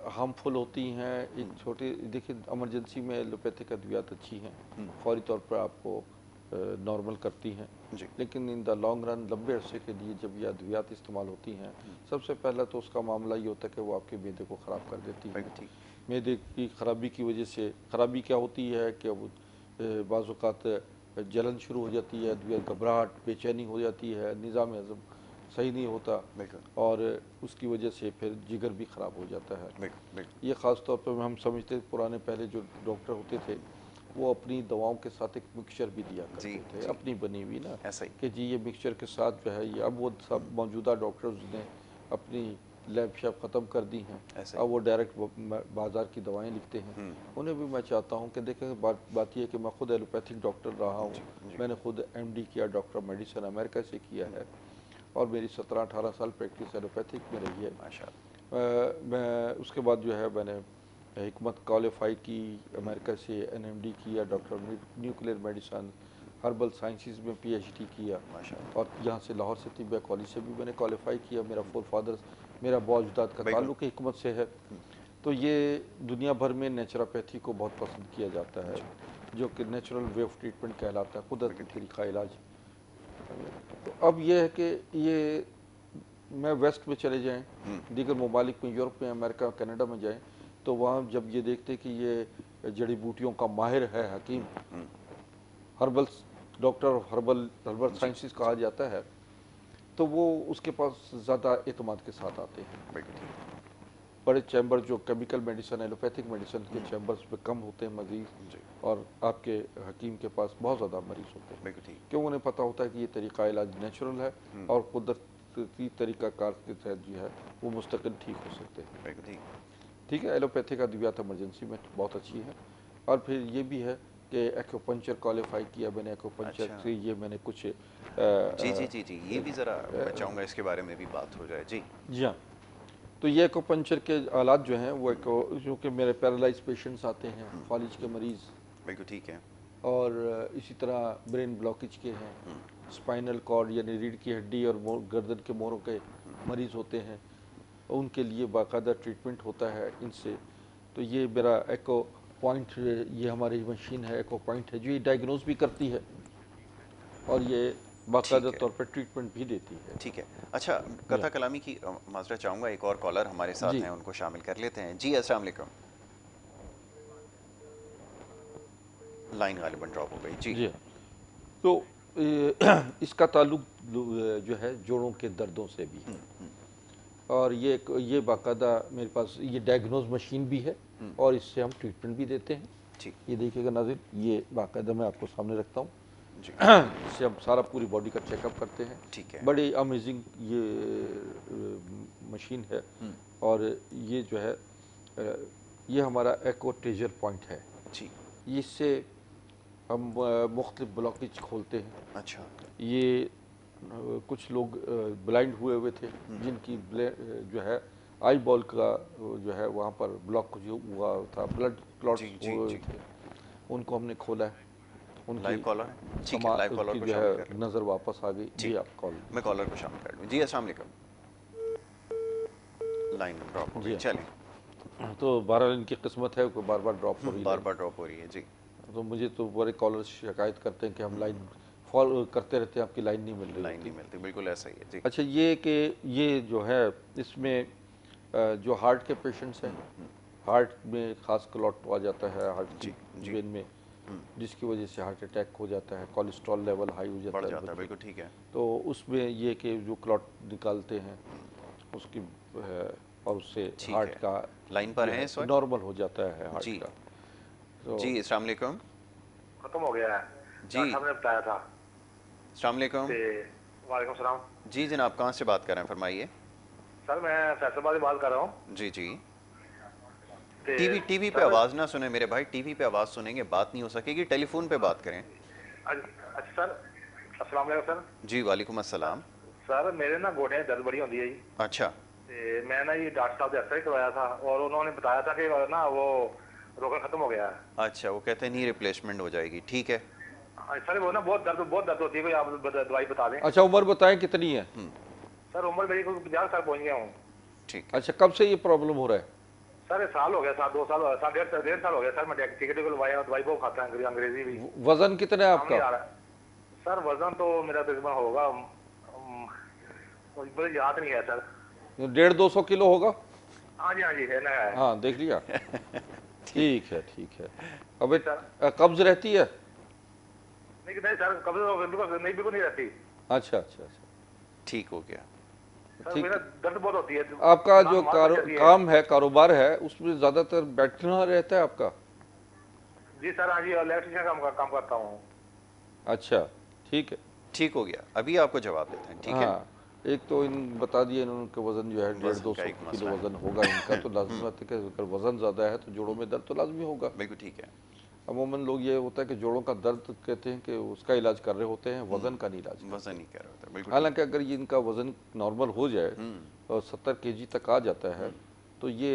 हार्मफुल होती हैं। एक छोटी देखिए, इमरजेंसी में एलोपैथिक अद्वियात अच्छी हैं, फौरी तौर पर आपको नॉर्मल करती हैं, लेकिन इन द लॉन्ग रन लंबे अरसे के लिए जब ये अद्वियात इस्तेमाल होती हैं, सबसे पहला तो उसका मामला ये होता है कि वो आपके मैदे को ख़राब कर देती हैं। मैदे की ख़राबी की वजह से ख़राबी क्या होती है कि वो बाज़ औक़ात जलन शुरू हो जाती है, अद्वियात घबराहट, बेचैनी हो जाती है, निज़ाम हज़म सही नहीं होता, और उसकी वजह से फिर जिगर भी ख़राब हो जाता है। ये ख़ास तौर पर हम समझते पुराने पहले जो डॉक्टर होते थे वो अपनी दवाओं के साथ एक मिक्सचर भी दिया करते थे, अपनी बनी हुई ना, कि जी ये मिक्सचर के साथ जो है ये, अब वो सब मौजूदा डॉक्टर्स ने अपनी लैब शैब ख़त्म कर दी हैं, अब वो डायरेक्ट बाज़ार की दवाएं लिखते हैं। उन्हें भी मैं चाहता हूँ कि देखें, बात ये है कि मैं खुद एलोपैथिक डॉक्टर रहा हूँ, मैंने खुद MD किया, डॉक्टर मेडिसिन अमेरिका से किया है, और मेरी 17-18 साल प्रैक्टिस एलोपैथिक में रही है। मैं उसके बाद जो है मैंने हिकमत क्वालिफाई की, अमेरिका से NMD किया, doctor nuclear medicine herbal sciences में PhD किया, और यहाँ से लाहौर से तिब्बिया कॉलेज से भी मैंने क्वालिफाई किया। मेरा फोर फादर्स, मेरा बाजुदाद का ताल्लुक हिकमत से है। तो ये दुनिया भर में नेचुरोपैथी को बहुत पसंद किया जाता है, जो कि नेचुरल वे ऑफ ट्रीटमेंट कहलाता है, कुदरती तरीका इलाज। तो अब ये है कि ये मैं वेस्ट में चले जाएं, दीगर ममालिक में, यूरोप में, अमेरिका, कनाडा में जाएं, तो वहाँ जब ये देखते कि ये जड़ी बूटियों का माहिर है, हकीम, herbal doctor of herbal sciences कहा जाता है, तो वो उसके पास ज़्यादा एतमाद के साथ आते हैं। बड़े चैम्बर जो केमिकल मेडिसिन, एलोपैथिक मेडिसिन के चैम्बर्स में कम होते हैं मरीज, और आपके हकीम के पास बहुत ज़्यादा मरीज होते हैं, क्यों? उन्हें पता होता है कि ये तरीका इलाज नेचुरल है और कुदरती तरीक़ाकार के तहत जो है वो मुस्तकिल ठीक हो सकते हैं। ठीक है, एलोपैथिक अद्वियात इमरजेंसी में बहुत अच्छी है। और फिर ये भी है कि एक्यूपंक्चर क्वालिफाई किया मैंने, एक्यूपंक्चर से ये मैंने कुछ जी ये भी ज़रा मैं चाहूँगा इसके बारे में भी बात हो जाए। जी हाँ, तो ये एक्यूपंक्चर के आलात जो हैं वो जो कि मेरे पैरालाइज पेशेंट्स आते हैं, फालिज के मरीज़, बिल्कुल ठीक है, और इसी तरह ब्रेन ब्लॉकेज के हैं, स्पाइनल कॉर्ड यानी रीढ़ की हड्डी और गर्दन के मोरों के मरीज़ होते हैं, उनके लिए बाकायदा ट्रीटमेंट होता है इनसे। तो ये मेरा एको पॉइंट, ये हमारी मशीन है एको पॉइंट है, जो ये डायग्नोज भी करती है और ये बाकायदा तौर पर ट्रीटमेंट भी देती है। ठीक है। अच्छा, कथा कलामी की माजरा चाहूँगा, एक और कॉलर हमारे साथ हैं, उनको शामिल कर लेते हैं। जी अस्सलाम वालेकुम। लाइन गालिबन ड्रॉप हो गई। जी तो इसका ताल्लुक जो है जोड़ों के दर्दों से भी है, और ये बाकायदा मेरे पास ये डायग्नोज मशीन भी है और इससे हम ट्रीटमेंट भी देते हैं। ये देखिएगा नाज़रीन, ये बाकायदा मैं आपको सामने रखता हूँ, इससे हम सारा पूरी बॉडी का चेकअप करते हैं। ठीक है, बड़ी अमेजिंग ये मशीन है, और ये जो है ये हमारा एको ट्रेजर पॉइंट है। इससे हम मुख्तलिफ ब्लॉकेज खोलते हैं। अच्छा, ये कुछ लोग ब्लाइंड हुए थे जिनकी जो है आई बॉल का जो है वहाँ पर ब्लॉक जो हुआ था, ब्लड क्लॉट्स जी, हुए जी। थे, उनको हमने खोला है। उनकी लाइव कॉलर है, ठीक है, लाइव कॉलर उनकी को जो शामिल है कर लो। नज़र वापस आ गई जी। आप कॉल मैं कॉलर को शामिल कर लूँ जी। अस्सलाम वालेकुम। लाइन ड्रॉप हो जी गई, हाँ। चलें। तो बहरहाल इनकी किस्मत है कि बार बार ड्रॉप हो रही बार है। बार ड्रॉप हो रही है जी। तो मुझे तो बड़े कॉलर शिकायत करते हैं कि हम लाइन फॉलो करते रहते हैं, आपकी लाइन नहीं मिल रही लाइन होती। नहीं मिलती, बिल्कुल ऐसा ही है जी। अच्छा, ये कि ये जो है इसमें जो हार्ट के पेशेंट्स हैं, हार्ट में खास क्लॉट आ जाता है हार्ट की जी, जी। वेन में, जिसकी वजह से हार्ट अटैक हो जाता है, कोलेस्ट्रॉल लेवल हाई हो जाता बढ़ है जाता है, बच्चों। बिल्कुल ठीक है। तो उसमें ये कि जो क्लॉट निकालते हैं उसकी और उससे ठीक हार्ट है। का लाइन पर जो हैं है इस वक्त? नॉर्मल हो जाता है हार्ट जी। का। तो जी, अस्सलाम वालेकुम। खत्म हो गया है, जी। डॉक्टर साहब ने बताया था। अस्सलाम वालेकुम। ते वालेकुम सलाम। जी जनाब, कहाँ से बात कर रहे हैं, फरमाइए। सर मैं फैसलाबाद से बात कर रहा हूँ। जी जी। ते टीवी पे सर, आवाज़ ना सुने मेरे भाई, टीवी पे आवाज़ सुनेंगे बात नहीं हो सकेगी, टेलीफोन पे बात करें। अच्छा सर, अस्सलाम वालेकुम सर। जी वालेकुम अस्सलाम। सर मेरे ना गोडे में दर्द बड़ी होती है जी। अच्छा। ते मैं ना ये डॉक्टर साहब से एक्सरे करवाया था और उन्होंने बताया था कि ना वो रोगा खत्म हो गया है। अच्छा, वो कहते हैं नी रिप्लेसमेंट हो जाएगी, ठीक है। सर वो ना बहुत दर्द होती है, कोई आप दवाई बता दें। अच्छा, उम्र बताएं कितनी है? सर उम्र मेरी कोई 50 साल पहुँच गया हूँ। ठीक। अच्छा, कब से ये प्रॉब्लम हो रहा है? सर साल हो गया, साल 2 साल, साल डेढ़ साल हो गया सर। मैं टिकट को लवाया, दवाई बहुत खाता है, अंग्रेजी भी। वजन कितना है काम नहीं आ आपका? रहा। सर वजन तो मेरा तकरीबन होगा, मुझे याद नहीं है सर। 150-200 किलो होगा। हाँ जी है ना है। हाँ, देख लिया। ठीक है, ठीक है। अबे सर। कब्ज रहती है? नहीं सर, कभी बिल्कुल नहीं रहती। अच्छा अच्छा अच्छा, ठीक हो गया। सर ठीक मेरा दर्द बहुत होती है। आपका जो मार चलती है। काम है, कारोबार है, उसमें ज्यादातर बैठना रहता है आपका? जी सर, हाँ जी, इलेक्ट्रिशियन का काम करता हूँ। अच्छा, ठीक है। ठीक हो गया, अभी आपको जवाब देते हैं, ठीक है। हाँ, एक तो इन बता दिए इन्होंने कि वजन जो है वजन का 150-200 एक किलो मसला है। वजन होगा इनका, तो लाजमी बात है कि अगर वजन ज़्यादा है तो जोड़ों में दर्द तो लाजमी होगा। बिल्कुल ठीक है। अमूमन लोग ये होता है कि जोड़ों का दर्द कहते हैं कि उसका इलाज कर रहे होते हैं, वजन का नहीं इलाज करते। वजन नहीं कह रहा होता, बिल्कुल ठीक। हालांकि अगर ये इनका वजन नॉर्मल हो जाए और 70 केजी तक आ जाता है तो ये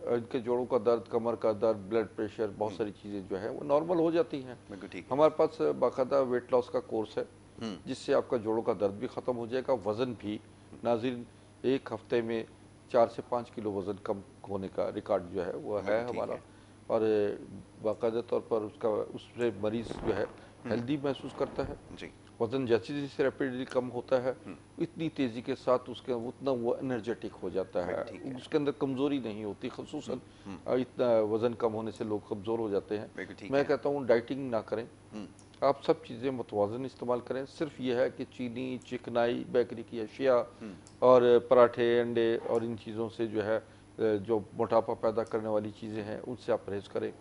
इनके जोड़ों का दर्द, कमर का दर्द, ब्लड प्रेशर, बहुत सारी चीज़ें जो है वो नॉर्मल हो जाती हैं। बिल्कुल ठीक है। हमारे पास बाकायदा वेट लॉस का कोर्स है जिससे आपका जोड़ों का दर्द भी ख़त्म हो जाएगा, वज़न भी। नाज़रीन, एक हफ्ते में 4 से 5 किलो वज़न कम होने का रिकॉर्ड जो है वो है ठीक हमारा। है। और बाकायदा तौर पर उससे मरीज़ जो है हेल्दी महसूस करता है। जी। वज़न जैसे जैसे रैपिडली कम होता है इतनी तेज़ी के साथ उसके उतना वो एनर्जेटिक हो जाता है, ठीक है। उसके अंदर कमज़ोरी नहीं होती। ख़ुसूसन इतना वज़न कम होने से लोग कमज़ोर हो जाते हैं। बिल्कुल ठीक मैं है। कहता हूँ डाइटिंग ना करें, आप सब चीज़ें मुतवाज़न इस्तेमाल करें। सिर्फ ये है कि चीनी, चिकनाई, बेकरी की अशिया और पराठे, अंडे और इन चीज़ों से जो है जो मोटापा पैदा करने वाली चीज़ें हैं उनसे आप परहेज़ करें।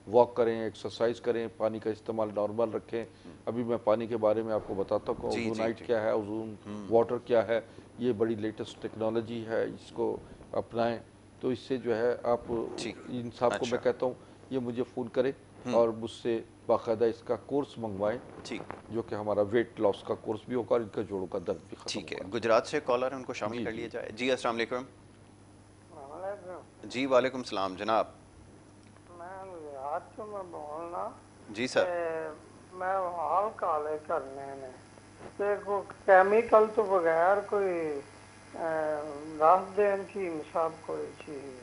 वॉक करें, एक्सरसाइज करें, पानी का इस्तेमाल नॉर्मल रखें। अभी मैं पानी के बारे में आपको बताता हूँ, जी, जी, ओजोनाइट जी। क्या है, ओजोन वाटर क्या है। ये बड़ी लेटेस्ट टेक्नोलॉजी है, इसको अपनाएं तो इससे जो है आप ठीक। इन साहब को अच्छा। मैं कहता हूँ ये मुझे फ़ोन करें और मुझसे बाकायदा इसका कोर्स मंगवाएं, ठीक। जो कि हमारा वेट लॉस का कोर्स भी होगा और इनका जोड़ों का दर्द भी खत्म ठीक है। होगा। गुजरात से कॉलर है, उनको शामिल जी, कर जी। लिया जाए। जी अस्सलाम वालेकुम। जी वालेकुम सलाम जनाब। मैं बोलना जी सर। मैं हाल काले करने ने ते को केमिकल तो बगैर कोई दस दिन की हिसाब कोई चीज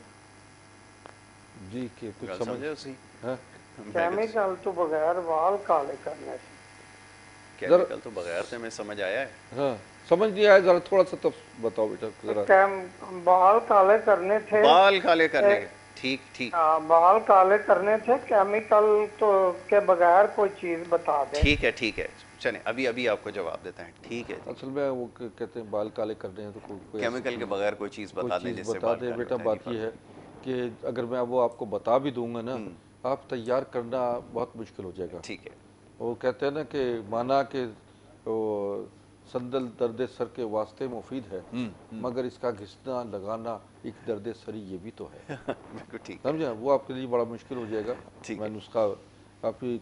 जी, कि कुछ गल समझ समझे उसी है? केमिकल तो बगैर बाल काले करने से केमिकल तो बगैर से मैं समझ आया है। हाँ, समझ नहीं आया, ज़रा थोड़ा सा तब बताओ बेटा ज़रा। बाल काले करने थे, बाल काले करने के, ठीक ठीक। बाल काले करने थे, केमिकल तो के बगैर कोई चीज बता दे। ठीक है चलें, अभी अभी आपको जवाब देते हैं, ठीक है जी। असल में वो कहते हैं बाल काले करने हैं तो कोई केमिकल के बगैर कोई चीज़ कोई बता दें चीज़ जिससे बता बाल दें काले बेटा। होते हैं, बात नहीं ये है कि अगर मैं वो आपको बता भी दूंगा ना, आप तैयार करना बहुत मुश्किल हो जाएगा। ठीक है। वो कहते हैं ना कि माना कि वो संदल दर्द सर के वास्ते मुफीद है, मगर इसका घिसना लगाना एक दर्द सरी ये भी तो है। बिल्कुल ठीक है। समझा, वो आपके लिए बड़ा मुश्किल हो जाएगा। ठीक मैं है। नुस्खा आपकी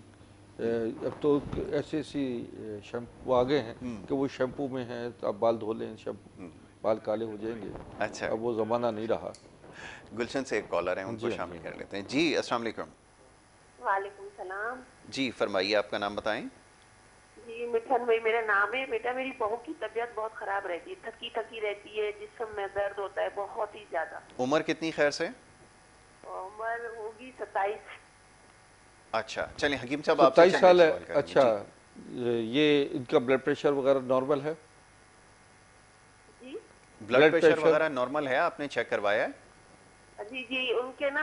अब तो ऐसे ऐसी शैम्पू आ गए हैं कि वो शैम्पू में है, तो आप बाल धो लें, शैम्पू बाल काले हो जाएंगे। अच्छा। अब वो ज़माना नहीं रहा। गुलशन से एक कॉलर है, उनको जी, शामिल जी। कर लेते हैं। जी अस्सलाम वालेकुम। वालेकुम सलाम। जी फरमाइए, आपका नाम बताएं। जी मिठन भाई मेरा नाम है। बेटा मेरी बहू की तबीयत बहुत खराब रहती है, थकी थकी रहती है, जिस्म में दर्द होता है बहुत ही ज्यादा। उम्र कितनी खैर से? उम्र होगी 27। अच्छा चलें, हकीम साहब आपसे 27 चंद एक साल है। सवाल करेंगे। अच्छा, जी ये इनका ब्लड प्रेशर वगैरह नॉर्मल है? जी ब्लड ब्लड प्रेशर प्रेशर? वगैरह नॉर्मल है, आपने चेक करवाया है? जी जी उनके ना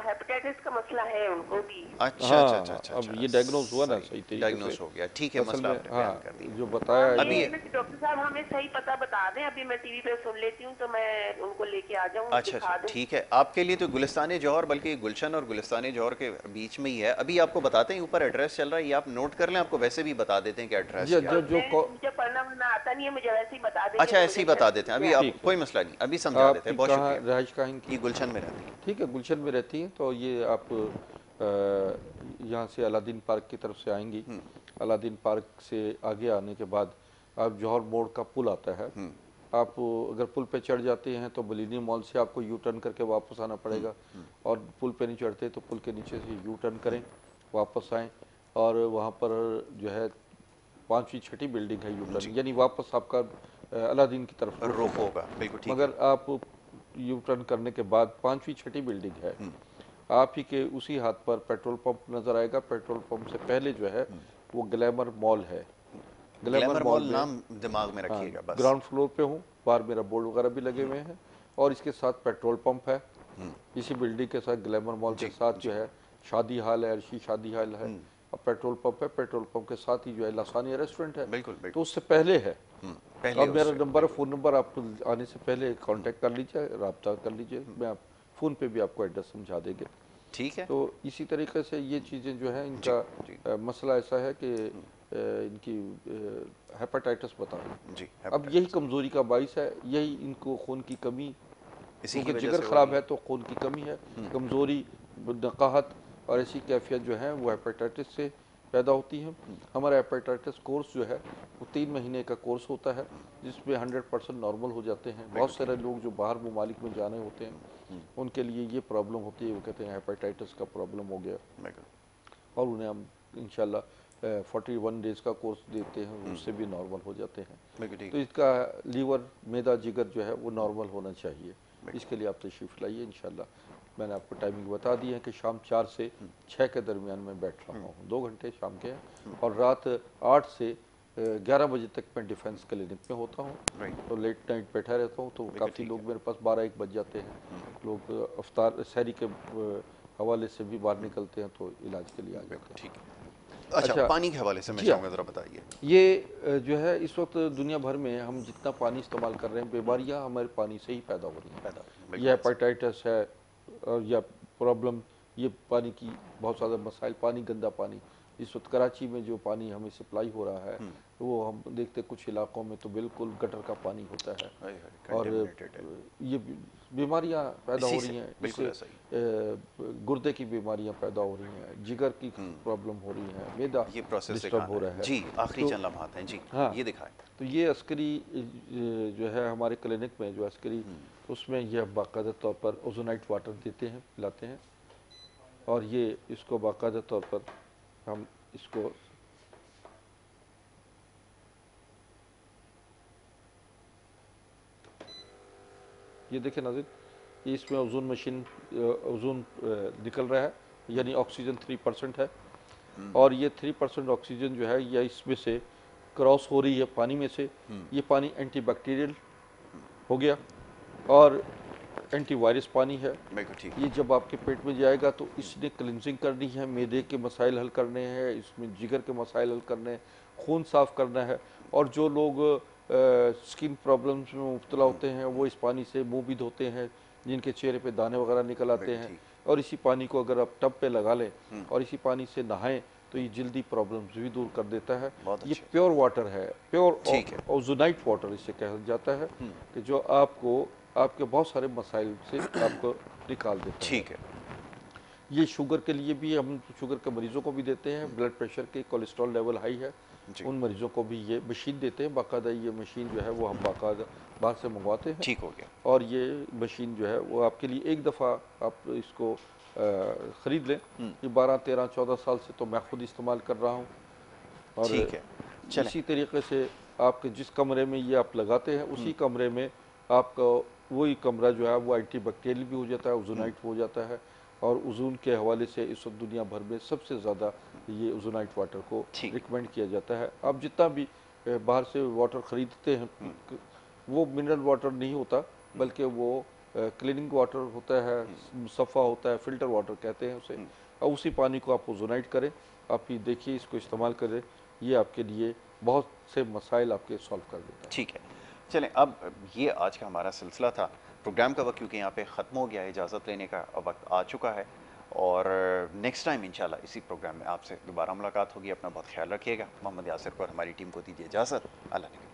हेपेटाइटिस का मसला है उनको भी। अच्छा अच्छा अच्छा हाँ, अच्छा अब अच्छा, ये डायग्नोज हुआ ना सही सही तरीके से। डायग्नोस हो गया, ठीक है, असल मसला में आपने बयान हाँ, कर दिया। जो बताया और अभी ये है ना कि डॉक्टर साहब हमें सही पता बता दें, अभी मैं टीवी पे सुन लेती हूँ तो मैं उनको लेके आ जाऊँ, अच्छा दिखा अच्छा दूँ। ठीक है, आपके लिए तो गुलिस्तान जौहर, बल्कि गुलशन और गुलिस्तान जौहर के बीच में ही है। अभी आपको बताते हैं, ऊपर एड्रेस चल रहा है, ये आप नोट कर लें, आपको वैसे भी बता देते हैं कि एड्रेस जी, क्या जो है। जो मुझे पढ़ना वढ़ना आता नहीं है, मुझे वैसे ही बता देंगे अच्छा तो ऐसे मुझे ही बता जल्दी देते हैं, से अभी आ आप ठीक है। कोई मसला नहीं, अभी समझा देते हैं, आपकी बहुत कहाँ शुक्रिया। रहाइश कहाँ इनकी? ये गुलशन में रहती है। ठीक है, गुलशन में रहती हैं तो ये आप यहाँ से अलादीन पार्क की तरफ से आएंगी। अलादीन पार्क से आगे आने के बाद आप जौहर मोड़ का पुल आता है, आप अगर पुल पे चढ़ जाते हैं तो बलिनी मॉल से आपको यू टर्न करके वापस आना पड़ेगा, और पुल पे नहीं चढ़ते तो पुल के नीचे से यू टर्न करें, वापस आएँ, और वहाँ पर जो है 5वीं 6ठी बिल्डिंग है यू जी टर्न, यानी वापस आपका अलादीन की तरफ रुख रुख होगा। होगा, बिल्कुल ठीक है। मगर आप यू टर्न करने के बाद 5वीं 6ठी बिल्डिंग है, आप ही के उसी हाथ पर पेट्रोल पंप नज़र आएगा। पेट्रोल पंप से पहले जो है वो ग्लैमर मॉल है। ग्लैमर ग्लैमर मॉल मॉल में नाम दिमाग में हाँ, रखिएगा बस। ग्राउंड फ्लोर पे हूँ, बाहर मेरा बोर्ड वगैरह भी लगे हुए हैं, और इसके साथ पेट्रोल पंप है। इसी बिल्डिंग के साथ ग्लैमर मॉल के जी साथ जो जी है शादी हाल है, अर्शी शादी हाल है, और पेट्रोल पंप है। पेट्रोल पंप के साथ ही जो है लासानिया रेस्टोरेंट है, बिल्कुल तो बिल्कुल। उससे पहले है। पहले और मेरा उससे नंबर है, फ़ोन नंबर, आप आने से पहले कांटेक्ट कर लीजिए, रब्ता कर लीजिए, मैं आप फ़ोन पे भी आपको एड्रेस समझा देंगे। ठीक है। तो इसी तरीके से ये चीज़ें जो है जी इनका जी मसला ऐसा है कि इनकी हेपेटाइटिस बता रही है। जी, अब यही हेपेटाइटिस कमज़ोरी का बाइस है, यही इनको खून की कमी, इसी की क्योंकि वजह जिगर से हो रही ख़राब है। है तो खून की कमी है, कमज़ोरी, नकाहत और ऐसी कैफियत जो है वो हेपेटाइटिस से पैदा होती है। हमारा हेपेटाइटिस कोर्स जो है वो 3 महीने का कोर्स होता है, जिसमें 100% नॉर्मल हो जाते हैं। बहुत बिल्कुल सारे लोग जो बाहर ममालिक में जाने होते हैं उनके लिए ये प्रॉब्लम होती है, वो कहते हैं हेपेटाइटिस का प्रॉब्लम हो गया, बिल्कुल और उन्हें हम इंशाल्लाह 41 डेज़ का कोर्स देते हैं, उससे भी नॉर्मल हो जाते हैं। बिल्कुल ठीक तो है। इसका लीवर, मैदा, जिगर जो है वो नॉर्मल होना चाहिए। इसके लिए आप तशरीफ़ लाइए इंशाल्लाह। मैंने आपको टाइमिंग बता दी है कि शाम 4 से 6 के दरमियान में बैठ रहा हूँ, 2 घंटे शाम के हैं, और रात 8 से 11 बजे तक मैं डिफेंस क्लिनिक में होता हूँ। राइट, तो लेट नाइट बैठा रहता हूँ, तो बिल्कुल काफ़ी ठीक लोग है। मेरे पास 12-1 बज जाते हैं। लोग अफ्तार सहरी के हवाले से भी बाहर निकलते हैं, तो इलाज के लिए आ बिल्कुल जाते हैं। ठीक है। अच्छा, अच्छा, पानी के हवाले से मैं जी हाँ, चाहूँगा ज़रा बताइए। ये जो है इस वक्त दुनिया भर में हम जितना पानी इस्तेमाल कर रहे हैं, बीमारियां हमारे पानी से ही पैदा हो रही हैं। पैदा ये बिल्कुल ऐसा। हेपेटाइटिस है, और या प्रॉब्लम, ये पानी की बहुत ज़्यादा मसाइल, पानी, गंदा पानी। इस वक्त कराची में जो पानी हमें सप्लाई हो रहा है, वो हम देखते कुछ इलाकों में तो बिल्कुल गटर का पानी होता है, हाय हाय, और कंटेमिनेटेड है। ये बीमारियां पैदा इसी हो से, रही हैं। बिल्कुल इससे ऐसा ही। गुर्दे की बीमारियां पैदा हो रही हैं, जिगर की प्रॉब्लम हो रही है, मैदा ये प्रोसेस डिस्टर्ब हो दिखाना रहा है है। जी, आखिरी तो चंद लम्हात हैं जी, हाँ, ये दिखाएं। तो ये अस्करी जो है हमारे क्लिनिक में, जो अस्करी, उसमें यह बाकायदा तौर पर ओजोनाइट वाटर देते हैं, पिलाते हैं, और ये इसको बाकायदा तौर पर हम इसको ये देखें नाज़रीन, ये इसमें ओजोन मशीन, ओजोन निकल रहा है, यानी ऑक्सीजन 3% है, और ये 3% ऑक्सीजन जो है यह इसमें से क्रॉस हो रही है पानी में से। ये पानी एंटीबैक्टीरियल हो गया और एंटीवायरस पानी है। बिल्कुल ठीक। ये जब आपके पेट में जाएगा तो इसने क्लिनजिंग करनी है, मैदे के मसाइल हल करने हैं, इसमें जिगर के मसाइल हल करने हैं, खून साफ़ करना है। और जो लोग स्किन प्रॉब्लम्स में मुब्तला होते हैं वो इस पानी से मुंह भी धोते हैं, जिनके चेहरे पे दाने वगैरह निकल आते बिल्कुल हैं। ठीक। और इसी पानी को अगर आप टब पे लगा लें और इसी पानी से नहाएं तो ये जल्दी प्रॉब्लम्स भी दूर कर देता है। बहुत ये अच्छे। प्योर वाटर है, प्योर ठीक है। ओजोनाइट वाटर इसे कहा जाता है, कि जो आपको आपके बहुत सारे मसाइल से आपको निकाल देता है। ठीक है। ये शुगर के लिए भी, हम शुगर के मरीजों को भी देते हैं, ब्लड प्रेशर के, कोलेस्ट्रॉल लेवल हाई है उन मरीज़ों को भी ये मशीन देते हैं। बाकायदा ये मशीन जो है वो हम बाकायदा बाहर से मंगवाते हैं। ठीक हो गया। और ये मशीन जो है वो आपके लिए एक दफ़ा आप इसको ख़रीद लें। ये 12, 13, 14 साल से तो मैं खुद इस्तेमाल कर रहा हूँ। और ठीक है, चलें। इसी तरीके से आपके जिस कमरे में ये आप लगाते हैं उसी कमरे में आपका वही कमरा जो है वो एंटीबैक्टीरियल भी हो जाता है, ओजोनाइट हो जाता है। और ओजोन के हवाले से इस वक्त दुनिया भर में सबसे ज़्यादा ये ओजोनाइट वाटर को ठीक। रिकमेंड किया जाता है। आप जितना भी बाहर से वाटर ख़रीदते हैं वो मिनरल वाटर नहीं होता, बल्कि वो क्लीनिंग वाटर होता है, मुसफ़ा होता है, फ़िल्टर वाटर कहते हैं उसे। और उसी पानी को आप ओजोनाइट करें, आप ये देखिए, इसको इस्तेमाल करें, ये आपके लिए बहुत से मसाइल आपके सॉल्व कर देता है। ठीक है, चलें। अब ये आज का हमारा सिलसिला था। प्रोग्राम का वक्त क्योंकि यहाँ पे ख़त्म हो गया है, इजाज़त लेने का वक्त आ चुका है। और नेक्स्ट टाइम इंशाल्लाह इसी प्रोग्राम में आपसे दोबारा मुलाकात होगी। अपना बहुत ख्याल रखिएगा। मोहम्मद यासिर को और हमारी टीम को दीजिए इजाज़त। अल्लाह ने